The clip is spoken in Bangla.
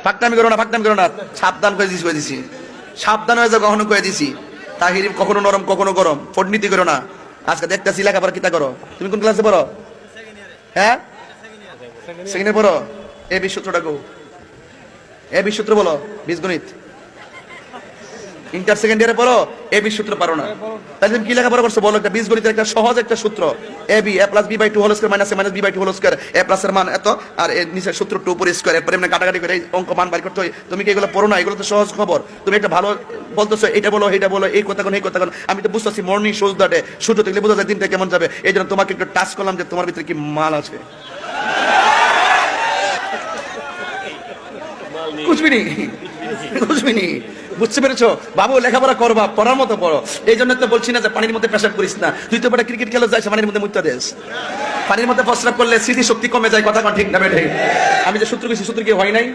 ফাকনামি করো না, সাবধান করে দিছি, সাবধান হয়ে যাও, কখনো করে দিছি। তাহির কখনো নরম কখনো গরম, ফটনীতি করো না। আজকে দেখতেছি লেখাপড়া কিতা করো, তুমি কোন ক্লাসে পড়ো? হ্যাঁ, সেকেন্ডে পড়ো। এ বি সূত্রটা কো, এ বি সূত্র বলো, বীজগণিত। ইন্টার সেকেন্ড ইয়ারে পড়ো, এ বি সূত্র পারো না, তাহলে তুমি কি লেখাপড়া করছো বলো? একটা বীজগণিতের একটা সহজ একটা সূত্র, A B A plus B by 2 whole square minus A minus B by 2 whole square, A plus এর মান এত আর এর নিচের সূত্র 2 উপর স্কয়ার, এরপর এমনি কাটাকাটি করে এই অঙ্ক মান বাইর করতে হয়। তুমি কি এগুলো পড়ো না? এগুলো তো সহজ খবর। তুমি একটা ভালো বলতেছো, এটা বলো এইটা বলো, এই কথা কোন এই কথা কোন, আমি তো বুঝতেছি মর্নিং সূর্য দাটে সূর্য দেখলে বোঝা যায় দিনটা কেমন যাবে। এই জন্য তোমাকে একটু টাচ করলাম যে তোমার ভিতরে কি মাল আছে। কুচবিনি বুঝতে পেরেছো বাবু? লেখাপড়া করবা, পড়ার মতো পড়ো। এই জন্য তো বলছি না যে পানির মধ্যে পেশাব করিস না। তুই তো বেটা ক্রিকেট খেলে যাইছ, পানির মধ্যে মুত্তা দেশ। পানির মধ্যে প্রস্রাব করলে স্মৃতি শক্তি কমে যায়, কথা ঠিক না বেঠে? আমি যে সূত্র কিছু সূত্র কি হয় নাই?